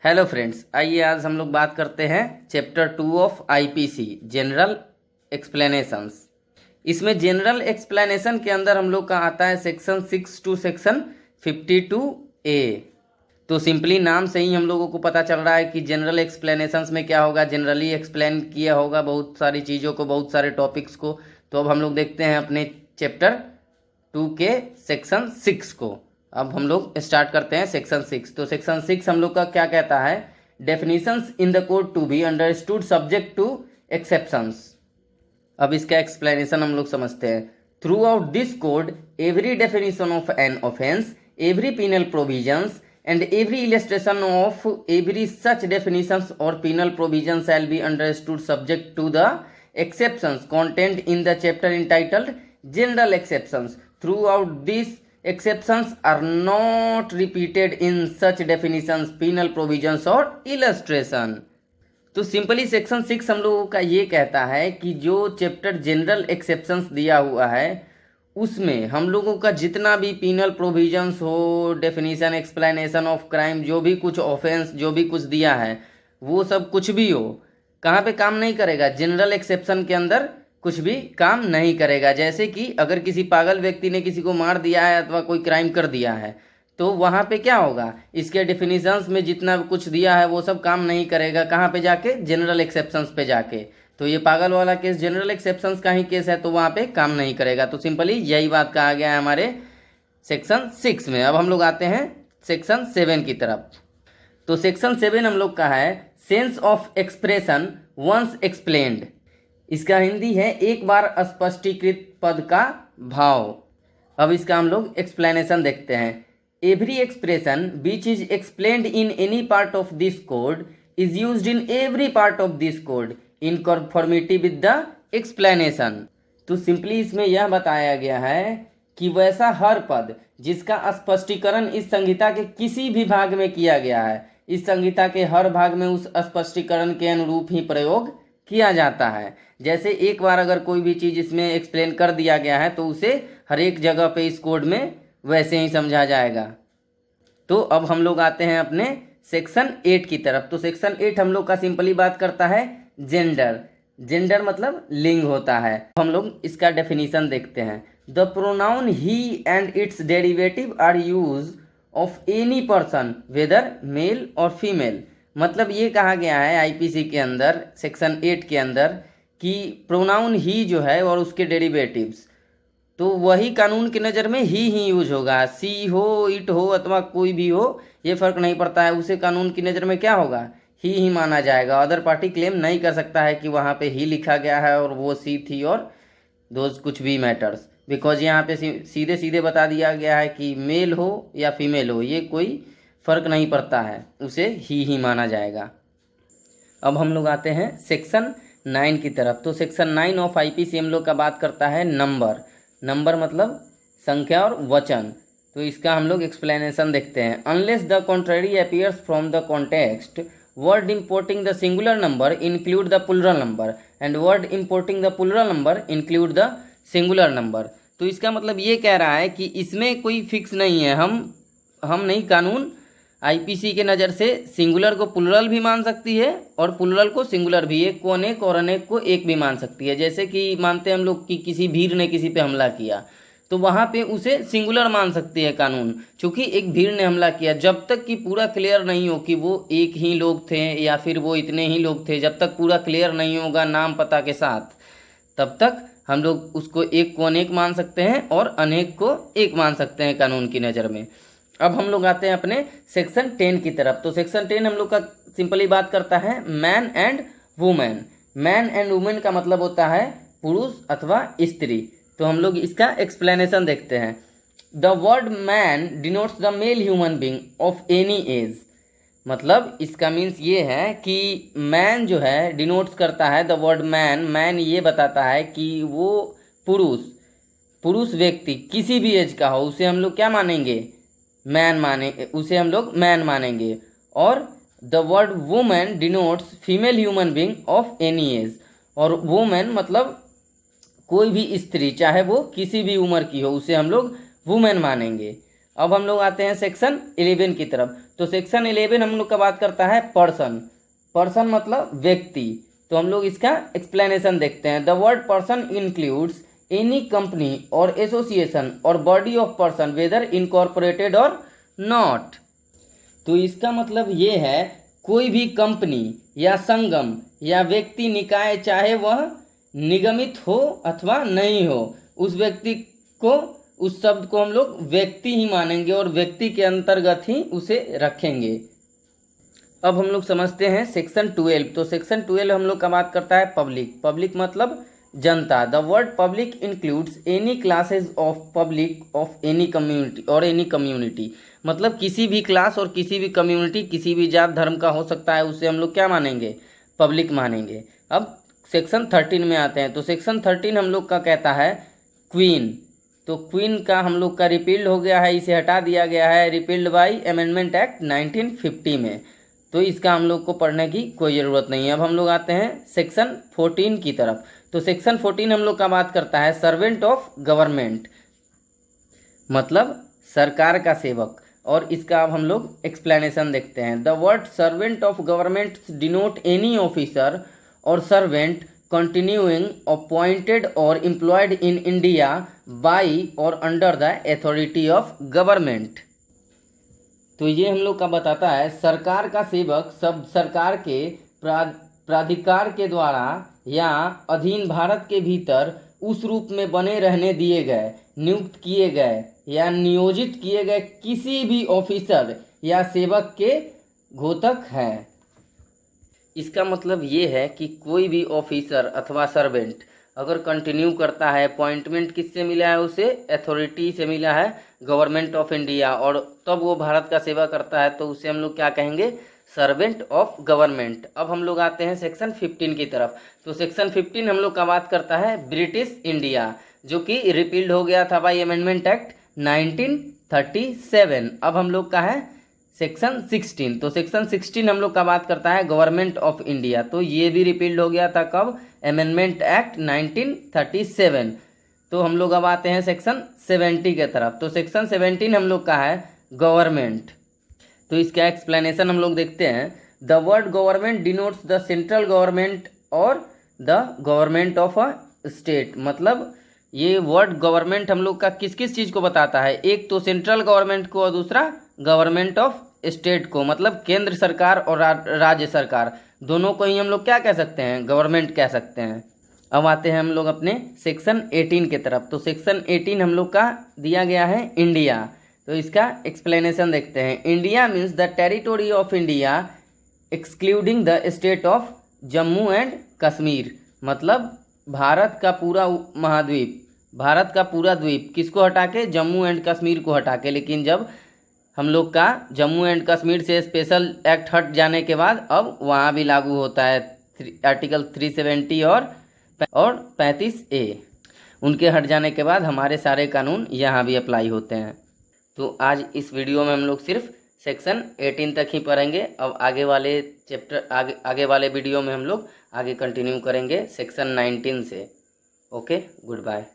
Hello friends, आइए आज हम लोग बात करते हैं chapter 2 of IPC general explanations. इसमें जनरल एक्सप्लेनेशन के अंदर हम लोग का आता है सेक्शन 6 टू सेक्शन 52A। तो सिंपली नाम से ही हम लोगों को पता चल रहा है कि जनरल एक्सप्लेनेशंस में क्या होगा, जनरली एक्सप्लेन किया होगा बहुत सारी चीज़ों को, बहुत सारे टॉपिक्स को। तो अब हम लोग देखते हैं अपने चैप्टर 2 के सेक्शन 6 को। अब हम लोग स्टार्ट करते हैं सेक्शन 6। तो सेक्शन 6 हम लोग का क्या कहता है, definitions in the code to be understood subject to exceptions. अब इसका एक्सप्लेनेशन हम लोग समझते हैं। Throughout this code every definition of an offence, every penal provisions and every illustration of every such definitions और penal provision shall be understood subject to the exceptions contained in the chapter entitled general exceptions. Throughout these exceptions are not repeated in such definitions, penal provisions or illustration. तो simply section 6 हम लोगों का ये कहता है कि जो chapter general exceptions दिया हुआ है उसमें हम लोगों का जितना भी पीनल प्रोविजंस हो, डेफिनेशन, एक्सप्लेनेशन ऑफ क्राइम, जो भी कुछ ऑफेंस, जो भी कुछ दिया है वो सब कुछ भी हो, कहाँ पे काम नहीं करेगा, जनरल एक्सेप्शन के अंदर कुछ भी काम नहीं करेगा। जैसे कि अगर किसी पागल व्यक्ति ने किसी को मार दिया है अथवा कोई क्राइम कर दिया है तो वहाँ पे क्या होगा, इसके डिफिनीशंस में जितना कुछ दिया है वो सब काम नहीं करेगा। कहाँ पे जाके, जनरल एक्सेप्शंस पे जाके। तो ये पागल वाला केस जनरल एक्सेप्शंस का ही केस है तो वहाँ पे काम नहीं करेगा। तो सिंपली यही बात कहा गया है हमारे सेक्शन 6 में। अब हम लोग आते हैं सेक्शन 7 की तरफ। तो सेक्शन 7 हम लोग का है sense of expression once explained. इसका हिंदी है एक बार स्पष्टीकृत पद का भाव। अब इसका हम लोग एक्सप्लेनेशन देखते हैं। Every expression which is explained in any part of this code is used in every part of this code in conformity with the explanation. तो सिंपली इसमें यह बताया गया है कि वैसा हर पद जिसका स्पष्टीकरण इस संहिता के किसी भी भाग में किया गया है, इस संहिता के हर भाग में उस स्पष्टीकरण के अनुरूप ही प्रयोग किया जाता है। जैसे एक बार अगर कोई भी चीज़ इसमें एक्सप्लेन कर दिया गया है तो उसे हर एक जगह पे इस कोड में वैसे ही समझा जाएगा। तो अब हम लोग आते हैं अपने सेक्शन 8 की तरफ। तो सेक्शन 8 हम लोग का सिंपली बात करता है जेंडर। जेंडर मतलब लिंग होता है। हम लोग इसका डेफिनेशन देखते हैं। The pronoun he and its derivative are use of any person whether male or female. मतलब ये कहा गया है आईपीसी के अंदर सेक्शन 8 के अंदर कि प्रोनाउन ही जो है और उसके डेरिवेटिव्स, तो वही कानून की नज़र में ही यूज होगा। सी हो, इट हो अथवा कोई भी हो, ये फर्क नहीं पड़ता है, उसे कानून की नज़र में क्या होगा, ही माना जाएगा। अदर पार्टी क्लेम नहीं कर सकता है कि वहाँ पे ही लिखा गया है और वो सी थी और दोज कुछ भी मैटर्स, बिकॉज यहाँ पे सीधे सीधे बता दिया गया है कि मेल हो या फीमेल हो, ये कोई फ़र्क नहीं पड़ता है, उसे ही माना जाएगा। अब हम लोग आते हैं सेक्शन 9 की तरफ। तो सेक्शन 9 ऑफ आईपीसी हम लोग का बात करता है नंबर। नंबर मतलब संख्या और वचन। तो इसका हम लोग एक्सप्लेनेशन देखते हैं। Unless the contrary appears from the context, word importing the singular number include the plural number and word importing the plural number include the singular number. तो इसका मतलब ये कह रहा है कि इसमें कोई फिक्स नहीं है। हम नहीं, कानून आईपीसी के नज़र से सिंगुलर को प्लूरल भी मान सकती है और प्लूरल को सिंगुलर भी, एक को अनेक और अनेक को एक भी मान सकती है। जैसे कि मानते हैं हम लोग कि किसी भीड़ ने किसी पे हमला किया तो वहाँ पे उसे सिंगुलर मान सकती है कानून, क्योंकि एक भीड़ ने हमला किया। जब तक कि पूरा क्लियर नहीं हो कि वो एक ही लोग थे या फिर वो इतने ही लोग थे, जब तक पूरा क्लियर नहीं होगा नाम पता के साथ, तब तक हम लोग उसको एक को अनेक मान सकते हैं और अनेक को एक मान सकते हैं कानून की नज़र में। अब हम लोग आते हैं अपने सेक्शन 10 की तरफ। तो सेक्शन 10 हम लोग का सिंपली बात करता है man and women. Man and women का मतलब होता है पुरुष अथवा स्त्री। तो हम लोग इसका एक्सप्लेनेशन देखते हैं। The word man denotes the male human being of any age. मतलब इसका मीन्स ये है कि मैन जो है डिनोट्स करता है, द वर्ड मैन, मैन ये बताता है कि वो पुरुष व्यक्ति किसी भी एज का हो उसे हम लोग क्या मानेंगे, मैन माने, उसे हम लोग मैन मानेंगे। और the word women denotes female human being of any as. और वुमेन मतलब कोई भी स्त्री, चाहे वो किसी भी उम्र की हो, उसे हम लोग वुमेन मानेंगे। अब हम लोग आते हैं सेक्शन 11 की तरफ। तो सेक्शन 11 हम लोग का बात करता है पर्सन। पर्सन मतलब व्यक्ति। तो हम लोग इसका एक्सप्लेनेशन देखते हैं। The word person includes any company और एसोसिएशन और body of person whether incorporated और नॉट। तो इसका मतलब ये है कोई भी कंपनी या संगम या व्यक्ति निकाय, चाहे वह निगमित हो अथवा नहीं हो, उस व्यक्ति को, उस शब्द को हम लोग व्यक्ति ही मानेंगे और व्यक्ति के अंतर्गत ही उसे रखेंगे। अब हम लोग समझते हैं सेक्शन 12। तो सेक्शन 12 हम लोग का बात करता है पब्लिक। पब्लिक मतलब जनता। The word public includes any classes of public of any community और एनी कम्युनिटी, मतलब किसी भी क्लास और किसी भी कम्युनिटी, किसी भी जात धर्म का हो सकता है, उसे हम लोग क्या मानेंगे? पब्लिक मानेंगे। अब सेक्शन 13 में आते हैं। तो सेक्शन 13 हम लोग का कहता है क्वीन। तो क्वीन का हम लोग का रिपील्ड हो गया है, इसे हटा दिया गया है, रिपील्ड बाई अमेंडमेंट एक्ट 1950 में। तो इसका हम लोग को पढ़ने की कोई ज़रूरत नहीं है। अब हम लोग आते हैं सेक्शन 14 की तरफ। तो सेक्शन 14 हम लोग का बात करता है सर्वेंट ऑफ गवर्नमेंट, मतलब सरकार का सेवक। और इसका अब हम लोग एक्सप्लेनेशन देखते हैं। The word servant of government denote any officer और servant continuing appointed or employed in India by or under the authority of government। तो ये हम लोग का बताता है सरकार का सेवक शब्द सरकार के प्राधिकार के द्वारा या अधीन भारत के भीतर उस रूप में बने रहने दिए गए, नियुक्त किए गए या नियोजित किए गए किसी भी ऑफिसर या सेवक के घोतक है। इसका मतलब ये है कि कोई भी ऑफिसर अथवा सर्वेंट अगर कंटिन्यू करता है, अपॉइंटमेंट किससे मिला है? उसे अथॉरिटी से मिला है, गवर्नमेंट ऑफ इंडिया, और तब वो भारत का सेवा करता है, तो उसे हम लोग क्या कहेंगे? Servant of government. अब हम लोग आते हैं सेक्शन 15 की तरफ। तो सेक्शन 15 हम लोग का बात करता है ब्रिटिश इंडिया, जो कि रिपील्ड हो गया था बाई अमेंडमेंट एक्ट 1937। अब हम लोग का है सेक्शन 16। तो सेक्शन 16 हम लोग का बात करता है गवर्नमेंट ऑफ इंडिया। तो ये भी रिपील्ड हो गया था कब? Amendment act 1937। तो हम लोग अब आते हैं सेक्शन 70 के तरफ। तो सेक्शन 17 हम लोग का है गवर्नमेंट। तो इसका एक्सप्लेनेशन हम लोग देखते हैं। The word government denotes the central government और the government of a state, मतलब ये वर्ड गवर्नमेंट हम लोग का किस किस चीज़ को बताता है? एक तो सेंट्रल गवर्नमेंट को और दूसरा गवर्नमेंट ऑफ स्टेट को, मतलब केंद्र सरकार और राज्य सरकार, दोनों को ही हम लोग क्या कह सकते हैं? गवर्नमेंट कह सकते हैं। अब आते हैं हम लोग अपने सेक्शन 18 के तरफ। तो सेक्शन 18 हम लोग का दिया गया है इंडिया। तो इसका एक्सप्लेनेशन देखते हैं। India means the territory of India excluding the state of Jammu and Kashmir, मतलब भारत का पूरा महाद्वीप, भारत का पूरा द्वीप किसको हटा के? जम्मू एंड कश्मीर को हटा के। लेकिन जब हम लोग का जम्मू एंड कश्मीर से स्पेशल एक्ट हट जाने के बाद अब वहाँ भी लागू होता है आर्टिकल 370 और 35A। उनके हट जाने के बाद हमारे सारे कानून यहाँ भी अप्लाई होते हैं। तो आज इस वीडियो में हम लोग सिर्फ सेक्शन 18 तक ही पढ़ेंगे। अब आगे वाले चैप्टर आगे वाले वीडियो में हम लोग आगे कंटिन्यू करेंगे सेक्शन 19 से। Okay, good bye.